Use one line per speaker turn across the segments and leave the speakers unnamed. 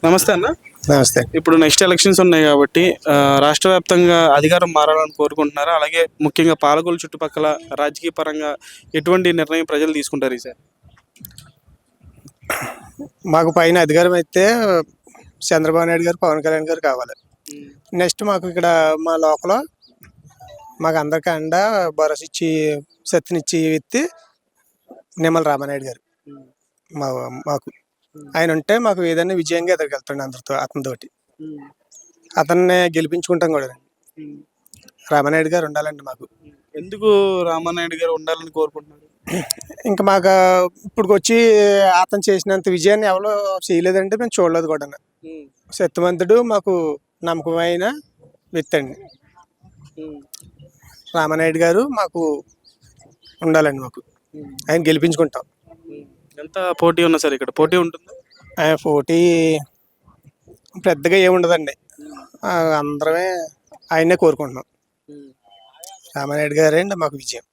నమస్తే అన్న.
నమస్తే.
ఇప్పుడు నెక్స్ట్ ఎలక్షన్స్ ఉన్నాయి కాబట్టి రాష్ట్ర వ్యాప్తంగా అధికారం మారాలని కోరుకుంటున్నారా? అలాగే ముఖ్యంగా పాలకొల్లు చుట్టుపక్కల రాజకీయ పరంగా ఎటువంటి నిర్ణయం ప్రజలు తీసుకుంటారు ఈసారి?
మాకు పైన అధికారం అయితే చంద్రబాబు నాయుడు గారు, పవన్ కళ్యాణ్ గారు కావాలి. నెక్స్ట్ మాకు ఇక్కడ మా లోపల మాకు అందరికీ అండ భరోసా ఇచ్చి శక్తినిచ్చి వ్యక్తి నిమ్మల రామానాయుడు గారు. మాకు ఆయన ఉంటే మాకు ఏదైనా విజయంగా ఎదగలుగుతాడు అందరితో, అతనితోటి. అతన్ని గెలిపించుకుంటాం కూడా. రామానాయుడు గారు ఉండాలండి మాకు.
ఎందుకు రామానాయుడు గారు ఉండాలని కోరుకుంటున్నారు?
ఇంకా మాకు ఇప్పుడు వచ్చి అతను చేసినంత విజయాన్ని ఎవరో చేయలేదంటే మేము చూడలేదు కూడా. శక్తివంతుడు, మాకు నమ్మకమైన వ్యక్తి అండి రామానాయుడు గారు. మాకు ఉండాలండి, మాకు ఆయన గెలిపించుకుంటాం.
ఎంత పోటీ ఉన్నా సరే ఇక్కడ పోటీ ఉంటుంది.
పోటీ పెద్దగా ఏముండదండి, అందరమే ఆయనే కోరుకుంటున్నాం. రామానాయుడు గారే అండి మాకు విజయం.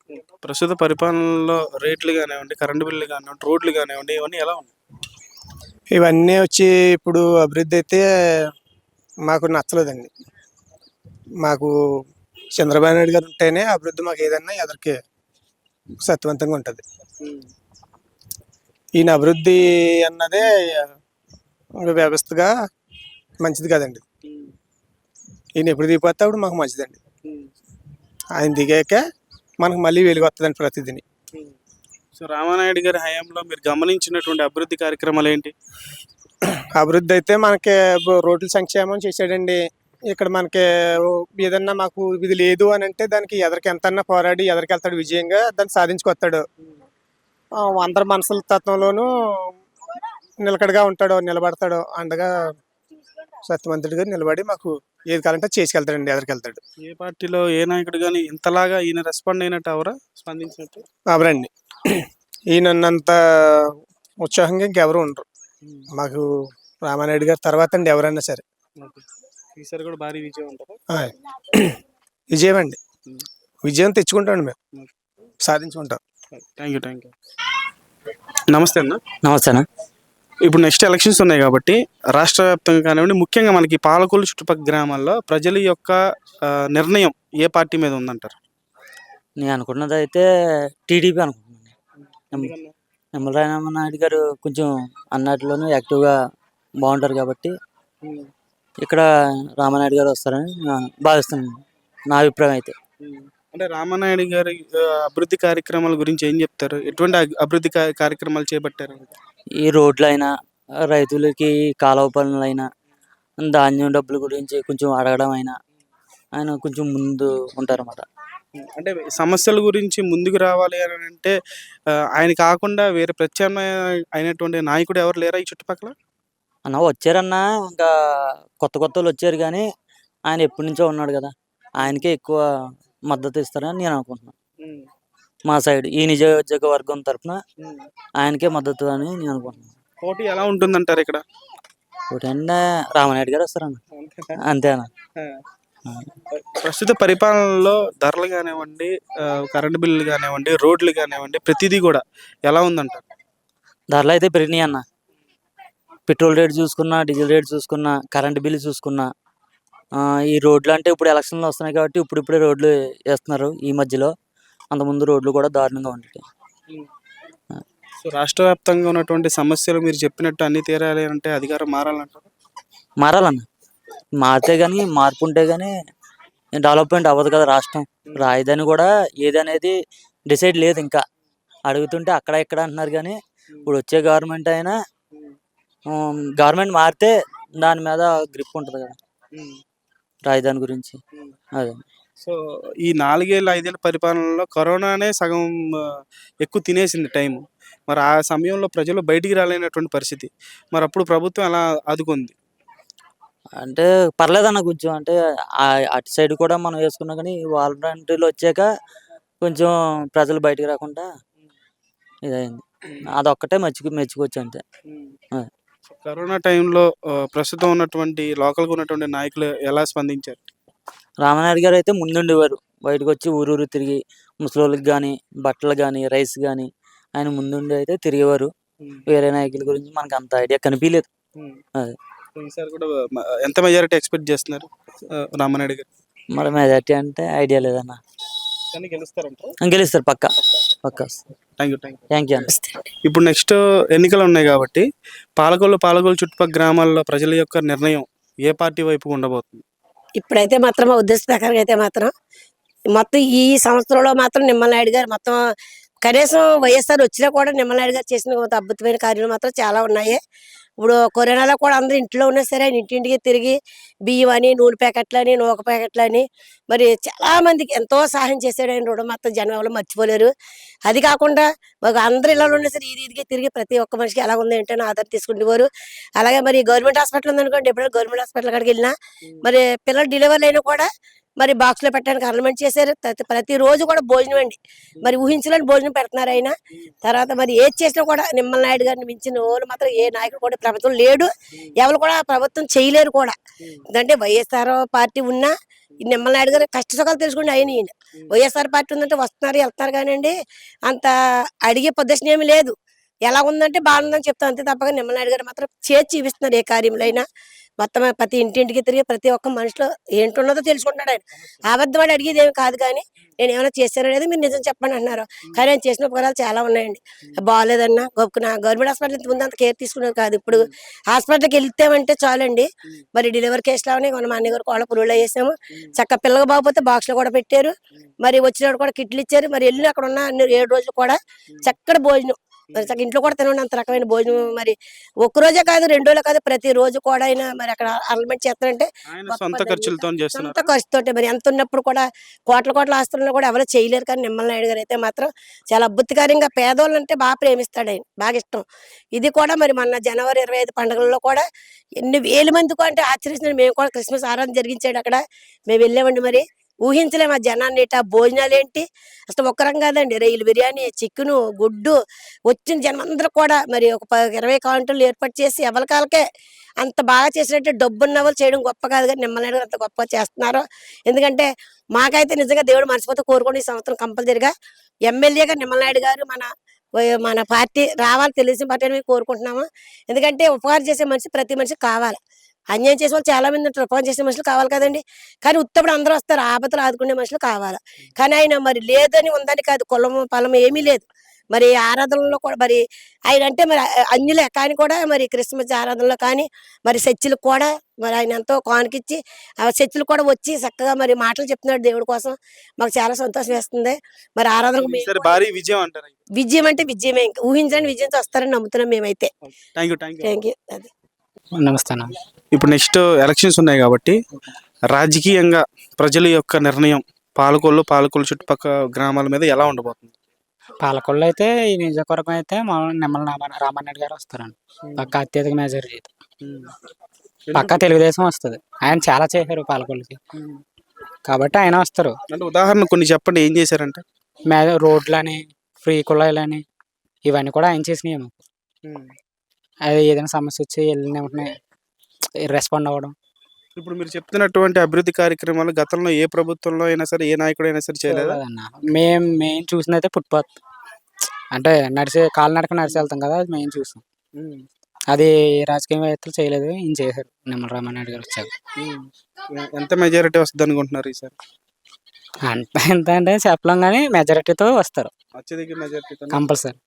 ప్రస్తుత పరిపాలనలో రేట్లు కానివ్వండి, కరెంటు బిల్లు కానివ్వండి, రోడ్లు కానివ్వండి, ఇవన్నీ ఎలా ఉన్నాయి?
ఇవన్నీ వచ్చి ఇప్పుడు అభివృద్ధి అయితే మాకు నచ్చలేదండి. మాకు చంద్రబాబు నాయుడు గారు ఉంటేనే అభివృద్ధి మాకు ఏదన్నా ఎదరికి సత్యవంతంగా ఉంటుంది. ఈయన అభివృద్ధి అన్నదే వ్యవస్థగా మంచిది కదండి. ఈయన ఎప్పుడు దిగిపోతే అప్పుడు మాకు మంచిదండి. ఆయన దిగాక మనకు మళ్ళీ వెలుగు వస్తుందండి ప్రతిదిని.
సో రామానాయుడు గారి హయాంలో మీరు గమనించినటువంటి అభివృద్ధి కార్యక్రమాలు ఏంటి?
అభివృద్ధి అయితే మనకి రోడ్ల సంక్షేమం చేశాడండి. ఇక్కడ మనకి ఏదన్నా మాకు ఇది లేదు అని అంటే దానికి ఎదరికి ఎంతన్నా పోరాడి ఎదరికి వెళ్తాడు, విజయంగా దాన్ని సాధించుకొస్తాడు. అందరి మనసుల తత్వంలోనూ నిలకడగా ఉంటాడు, నిలబడతాడు. అండగా సత్యవంతుడిగా నిలబడి మాకు ఏది కావాలంటే చేసుకెళ్తాడండి, ఎదరికి వెళ్తాడు.
ఏ పార్టీలో ఏ నాయకుడు కానీ ఇంతలాగా ఈయన రెస్పాండ్ అయినట్టు అవరా, స్పందించినట్టు
అవరండి. ఈయనంత ఉత్సాహంగా ఇంకెవరు ఉండరు. మాకు రామానాయుడు గారి తర్వాత అండి ఎవరన్నా సరే.
ఈసారి కూడా భారీ విజయం ఉంటారు.
విజయం అండి, విజయం తెచ్చుకుంటామండి, మేము సాధించుకుంటాం.
Thank you. నమస్తే అన్న.
నమస్తే అన్న.
ఇప్పుడు నెక్స్ట్ ఎలక్షన్స్ ఉన్నాయి కాబట్టి రాష్ట్ర వ్యాప్తంగా కానివ్వండి, ముఖ్యంగా మనకి పాలకొల్లు చుట్టుపక్కల గ్రామాల్లో ప్రజల యొక్క నిర్ణయం ఏ పార్టీ మీద ఉందంటారు?
నేను అనుకున్నది అయితే టీడీపీ అనుకుంటున్నాను. నిమ్మల రామానాయుడు గారు కొంచెం అన్నిటిలోనూ యాక్టివ్గా బాగుంటారు కాబట్టి ఇక్కడ రామానాయుడు గారు వస్తారని భావిస్తున్నాను, నా అభిప్రాయం అయితే.
అంటే రామానాయుడు గారి అభివృద్ధి కార్యక్రమాల గురించి ఏం చెప్తారు? ఎటువంటి అభివృద్ధి కార్యక్రమాలు చేపట్టారు?
ఈ రోడ్లైనా, రైతులకి కాలువ పనులైనా, ధాన్యం డబ్బుల గురించి కొంచెం అడగడం అయినా ఆయన కొంచెం ముందు ఉంటారన్నమాట.
అంటే సమస్యల గురించి ముందుకు రావాలి అని అంటే ఆయన కాకుండా వేరే ప్రత్యామ్నాయ అయినటువంటి నాయకుడు ఎవరు లేరా ఈ చుట్టుపక్కల?
అన్న వచ్చారన్నా, ఇంకా కొత్త వాళ్ళు వచ్చారు కానీ ఆయన ఎప్పటి నుంచో ఉన్నాడు కదా, ఆయనకే ఎక్కువ మద్దతు ఇస్తారని నేను అనుకుంటున్నాను. మా సైడ్ ఈ నియోజకవర్గం తరఫున ఆయనకే మద్దతు అని నేను అనుకుంటున్నాను.
పోటీ ఎలా ఉంటుందంటారు ఇక్కడ?
పోటీ అంటే రామానాయుడు గారు వస్తారన్న, అంతేనా.
ప్రస్తుత పరిపాలనలో ధరలు కానివ్వండి, కరెంటు బిల్లులు కానివ్వండి, రోడ్లు కానివ్వండి, ప్రతిదీ కూడా ఎలా ఉందంటారు?
ధరలు అయితే పెరిగినాయి అన్న. పెట్రోల్ రేట్ చూసుకున్నా, డీజిల్ రేట్ చూసుకున్నా, కరెంటు బిల్లు చూసుకున్నా, ఈ రోడ్లు అంటే ఇప్పుడు ఎలక్షన్లు వస్తున్నాయి కాబట్టి ఇప్పుడిప్పుడే రోడ్లు వేస్తున్నారు ఈ మధ్యలో. అంతకుముందు రోడ్లు కూడా దారుణంగా ఉంటాయి.
సో రాష్ట్ర వ్యాప్తంగా ఉన్నటువంటి సమస్యలు మీరు చెప్పినట్టు అన్ని తీరాలి అంటే అధికారం మారాలంటారు?
మారాలన్న, మారితే కానీ, మార్పు ఉంటే కానీ డెవలప్మెంట్ అవ్వదు కదా రాష్ట్రం. రాజధాని కూడా ఏదనేది డిసైడ్ లేదు, ఇంకా అడుగుతుంటే అక్కడ ఇక్కడ అంటున్నారు. కానీ ఇప్పుడు వచ్చే గవర్నమెంట్ అయినా గవర్నమెంట్ మారితే దాని మీద గ్రిప్ ఉంటుంది కదా రాజధాని గురించి. అదే.
సో ఈ 4-5 ఏళ్ళ పరిపాలనలో కరోనానే సగం ఎక్కువ తినేసింది టైం. మరి ఆ సమయంలో ప్రజలు బయటికి రాలేనటువంటి పరిస్థితి. మరి అప్పుడు ప్రభుత్వం ఎలా ఆదుకుంది?
అంటే పర్లేదన్న, కొంచెం అంటే అటు సైడ్ కూడా మనం వేసుకున్నా కానీ వాలంటీర్లు వచ్చాక కొంచెం ప్రజలు బయటికి రాకుండా ఇదైంది. అదొక్కటే మెచ్చుకోవచ్చు అంతే.
కరోనా టైంలో ప్రస్తుతం ఉన్నటువంటి లోకల్గా ఉన్నటువంటి నాయకులు ఎలా స్పందించారు?
రామానాయుడు గారు అయితే ముందుండేవారు, బయటకు వచ్చి ఊరూరు తిరిగి ముసలోళ్ళకి కానీ, బట్టలు కానీ, రైస్ కానీ ఆయన ముందుండి అయితే తిరిగేవారు. వేరే నాయకుల గురించి మనకు అంత ఐడియా కనిపించలేదు. అదే.
ఈసారి కూడా ఎంత మెజారిటీ ఎక్స్పెక్ట్ చేస్తున్నారు రామానాయుడు గారు?
మరి మెజార్టీ అంటే ఐడియా లేదన్న.
కానీ గెలుస్తారంటారా?
గెలుస్తారు పక్క పక్క.
Thank you.
థ్యాంక్ యూ అన్న.
ఇప్పుడు నెక్స్ట్ ఎన్నికలు ఉన్నాయి కాబట్టి పాలకొల్లు చుట్టుపక్కల గ్రామాల్లో ప్రజల యొక్క నిర్ణయం ఏ పార్టీ వైపు ఉండబోతుంది?
ఇప్పుడైతే మాత్రం మా ఉద్దేశ ప్రకారం అయితే మాత్రం మొత్తం ఈ సంవత్సరంలో మాత్రం నిమ్మలనాయుడు గారు మొత్తం కనీసం వైఎస్ఆర్ వచ్చినా కూడా నిమ్మలనాయుడు గారు చేసిన కొంత అద్భుతమైన కార్యాలు మాత్రం చాలా ఉన్నాయి. ఇప్పుడు కరోనాలో కూడా అందరూ ఇంట్లో ఉన్నా సరే ఆయన ఇంటింటికి తిరిగి బియ్యం అని, నూనె ప్యాకెట్లని, నూక ప్యాకెట్లని మరి చాలా మందికి ఎంతో సహాయం చేశాడు ఆయన. రుణం మాత్రం జనం ఎవరు మర్చిపోలేరు. అది కాకుండా మాకు అందరు ఇళ్ళలో ఉన్నా సరే ఈదికి తిరిగి ప్రతి ఒక్క మనిషికి ఎలా ఉంది ఏంటని ఆధార్ తీసుకుంటేవారు. అలాగే మరి గవర్నమెంట్ హాస్పిటల్ ఉందనుకోండి, ఎప్పుడైనా గవర్నమెంట్ హాస్పిటల్ కాడికి వెళ్ళినా మరి పిల్లలు డెలివరీ అయినా కూడా మరి బాక్స్ లో పెట్టడానికి అరేంజ్మెంట్ చేశారు. ప్రతి రోజు కూడా భోజనం అండి, మరి ఊహించలేని భోజనం పెడుతున్నారు ఆయన. తర్వాత మరి ఏది చేసినా కూడా నిమ్మలనాయుడు గారిని మించిన వాళ్ళు మాత్రం ఏ నాయకుడు కూడా ప్రభుత్వం లేడు, ఎవరు కూడా ప్రభుత్వం చేయలేరు కూడా. ఎందుకంటే వైఎస్ఆర్ పార్టీ ఉన్నా ఈ నిమ్మలనాయుడు గారు కష్ట సుఖాలు తెలుసుకోండి. ఈయన వైఎస్ఆర్ పార్టీ ఉందంటే వస్తున్నారు వెళ్తున్నారు కానివ్వండి, అంత అడిగే పొజిషన్ ఏమి లేదు. ఎలా ఉందంటే బాగుందని చెప్తాం అంతే తప్పగా నిమ్మలనాయుడు గారు మాత్రం చేసి చూపిస్తున్నారు. ఏ కార్యంలో అయినా మొత్తం ప్రతి ఇంటింటికి తిరిగి ప్రతి ఒక్క మనిషిలో ఏంటున్నదో తెలుసుకుంటాడు ఆయన. అబద్ధం అని అడిగేది ఏమి కాదు, కానీ నేను ఏమైనా చేశానో లేదు మీరు నిజం చెప్పండి అంటున్నారు. కానీ ఆయన చేసిన ఉపకారాలు చాలా ఉన్నాయండి. బాగాలేదన్నా గొప్పన గవర్నమెంట్ హాస్పిటల్ ముందు అంత కేర్ తీసుకునేది కాదు. ఇప్పుడు హాస్పిటల్కి వెళ్తేమంటే చాలండి, మరి డెలివరీ కేసులు అవన్నీ మన అన్నయ్య గారు కోళ్ళ పురుగులో వేసాము. చక్క పిల్లగా బాగపోతే బాక్స్ లో కూడా పెట్టారు, మరి వచ్చినప్పుడు కూడా కిట్లు ఇచ్చారు. మరి వెళ్ళి అక్కడ ఉన్న 7 రోజులు కూడా చక్కటి భోజనం, మరి ఇంట్లో కూడా తినండి అంత రకమైన భోజనం. మరి ఒక్క రోజే కాదు 2 రోజులు కాదు, ప్రతి రోజు కూడా ఆయన మరి అక్కడ అరేంజ్మెంట్ చేస్తారంటే
సొంత
ఖర్చుతోటే. మరి ఎంత ఉన్నప్పుడు కూడా కోట్ల ఆస్తులను కూడా ఎవరు చేయలేరు. కానీ నిమ్మలనాయుడు గారు అయితే మాత్రం చాలా అద్భుతకరంగా పేదోళ్ళు అంటే బాగా ప్రేమిస్తాడు ఆయన, బాగా ఇష్టం. ఇది కూడా మరి మొన్న జనవరి 25 పండుగల్లో కూడా ఎన్ని వేల మందికో అంటే ఆశ్చర్యించిన. మేము కూడా క్రిస్మస్ ఆరాధన జరిగించాడు అక్కడ, మేము వెళ్ళామండి. మరి ఊహించలేము ఆ జనాన్ని, భోజనాలు ఏంటి అసలు ఒక్కరం కాదండి. రైలు బిర్యానీ, చికెను, గుడ్డు వచ్చిన జనం అందరూ కూడా మరి ఒక 20 కౌంటర్లు ఏర్పాటు చేసి ఎవరికాలకే అంత బాగా చేసినట్టు డబ్బున్న వాళ్ళు చేయడం గొప్ప కాదు, కానీ నిమ్మలనాయుడు గారు అంత గొప్పగా చేస్తున్నారు. ఎందుకంటే మాకైతే నిజంగా దేవుడు మనసుపోతే కోరుకోండి ఈ సంవత్సరం కంపల్సరిగా ఎమ్మెల్యేగా నిమ్మలనాయుడు గారు మన పార్టీ రావాలి, తెలుగుదేశం పార్టీ అని మేము కోరుకుంటున్నాము. ఎందుకంటే ఉపకారం చేసే మనిషి ప్రతి మనిషి కావాలి. అన్యాయం చేసే వాళ్ళు చాలా మంది ఉంటారు, ఉపకారం చేసే మనుషులు కావాలి కదండి. కానీ ఉత్తప్పుడు అందరూ వస్తారు, ఆపదలు ఆదుకునే మనుషులు కావాలి. కానీ ఆయన మరి లేదని ఉందని కాదు, కులం పొలం ఏమీ లేదు. మరి ఆరాధనలో కూడా మరి ఆయన అంటే మరి అన్యులే, కానీ కూడా మరి క్రిస్మస్ ఆరాధనలో కానీ మరి చర్చిలకు కూడా మరి ఆయన ఎంతో కానుకిచ్చి ఆ చర్చిలు కూడా వచ్చి చక్కగా మరి మాటలు చెప్తున్నాడు దేవుడి కోసం. మాకు చాలా సంతోషం వేస్తుంది. మరి ఆరాధన
భారీ విజయం అంటారు.
విజయం అంటే విజయమే, ఇంకా ఊహించని విజయంతో వస్తారని నమ్ముతున్నాం మేమైతే. Thank you.
నమస్తే.
ఇప్పుడు నెక్స్ట్ ఎలక్షన్స్ ఉన్నాయి కాబట్టి రాజకీయంగా ప్రజల యొక్క నిర్ణయం పాలకొల్లు చుట్టుపక్కల గ్రామాల మీద ఎలా ఉండబోతుంది?
పాలకొల్లు అయితే ఈ నియోజకవర్గం అయితే నిమ్మల రామానాయుడు గారు వస్తారండి, పక్క అత్యధిక మెజారిటీ. పక్క తెలుగుదేశం వస్తుంది. ఆయన చాలా చేశారు పాలకొల్లుకి, కాబట్టి ఆయన వస్తారు.
అంటే ఉదాహరణ కొన్ని చెప్పండి, ఏం చేశారంటే?
రోడ్లని, ఫ్రీ కుళాయిలని ఇవన్నీ కూడా ఆయన చేసినాయి. అది ఏదైనా సమస్య వచ్చి వెళ్ళిన వెంటనే రెస్పాండ్ అవ్వడం.
ఇప్పుడు మీరు చెప్తున్నటువంటి అభివృద్ధి కార్యక్రమాలు గతంలో ఏ ప్రభుత్వంలో అయినా సరే, ఏ నాయకుడు అయినా సరే చేయలేదా?
మేము చూసినైతే ఫుట్పాత్ అంటే కాలినడక నడిచి వెళ్తాం కదా, అది మేము చూసాం. అది రాజకీయవేత్తలు చేయలేదు, ఈయన చేశారు నిమ్మల రామానాయుడు గారు వచ్చాక.
ఎంత మెజారిటీ వస్తుంది అనుకుంటున్నారు ఈసారి?
ఎంత అంటే చెప్పలేం, కానీ మెజారిటీతో వస్తారు కంపల్సరీ.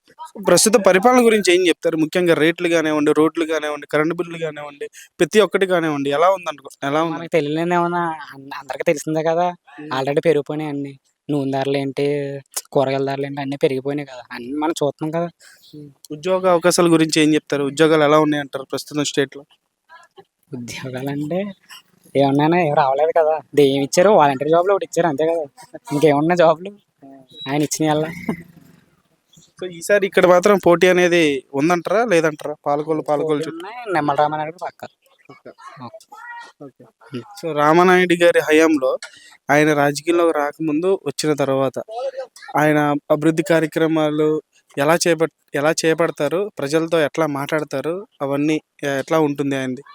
ప్రస్తుత పరిపాలన గురించి ఏం చెప్తారు? ముఖ్యంగా రేట్లు కానివ్వండి, రోడ్లు కానివ్వండి, కరెంటు బిల్లులు కానివ్వండి, ప్రతి ఒక్కటి కానివ్వండి, ఎలా ఉంది?
మనకు తెలియలేదు ఏమన్నా, అందరికీ తెలిసిందే కదా. ఆల్రెడీ పెరిగిపోయినాయి అన్ని, నూనె ధరలు ఏంటి, కూరగాయల ధరలు ఏంటి, అన్ని పెరిగిపోయినాయి కదా, అన్ని మనం చూస్తున్నాం కదా.
ఉద్యోగ అవకాశాల గురించి ఏం చెప్తారు? ఉద్యోగాలు ఎలా ఉన్నాయి అంటారు ప్రస్తుతం స్టేట్ లో?
ఉద్యోగాలు అంటే ఏమన్నా ఏం రావలేదు కదా, ఏమి ఇచ్చారు? వాలంటీర్ జాబ్లు ఒకటి ఇచ్చారు అంతే కదా, ఇంకేమన్నా జాబ్లు ఆయన ఇచ్చిన వల్ల.
సో ఈసారి ఇక్కడ మాత్రం పోటీ అనేది ఉందంటారా లేదంటారా? పాలకొల్లు
నిమ్మల రామానాయుడు పక్క.
సో రామానాయుడు గారి హయాంలో ఆయన రాజకీయంలో రాకముందు వచ్చిన తర్వాత ఆయన అభివృద్ధి కార్యక్రమాలు ఎలా చేపడతారు, ప్రజలతో ఎట్లా మాట్లాడతారు, అవన్నీ ఎట్లా ఉంటుంది ఆయనది?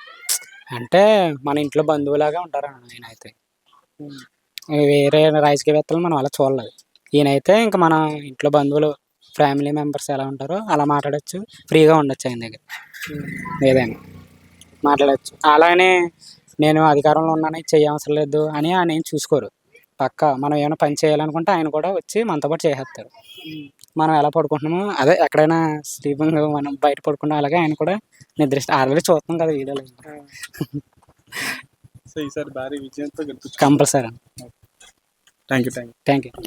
అంటే మన ఇంట్లో బంధువులాగా ఉంటారు ఆయన అయితే. వేరే రాజకీయవేత్తలు మనం అలా చూడలేదు. ఈయనైతే ఇంకా మన ఇంట్లో బంధువులు, ఫ్యామిలీ మెంబర్స్ ఎలా ఉంటారో అలా మాట్లాడచ్చు, ఫ్రీగా ఉండొచ్చు ఆయన దగ్గర ఏదైనా. మాట్లాడచ్చు. అలానే నేను అధికారంలో ఉన్నాను చేయవసరం లేదు అని ఆయన ఏం చూసుకోరు. పక్కా మనం ఏమైనా పని చేయాలనుకుంటే ఆయన కూడా వచ్చి మనతో పాటు చేసేస్తారు. మనం ఎలా పడుకుంటున్నామో అదే ఎక్కడైనా స్లీపింగ్ మనం బయట పడుకున్నా అలాగే ఆయన కూడా నిద్రిస్తారు. ఆల్రెడీ చూస్తాం కదా వీడియోలో.
సో ఈసారి భారీ విజయంతో గెలుపు.
Compulsory.
Thank you.
Thank you.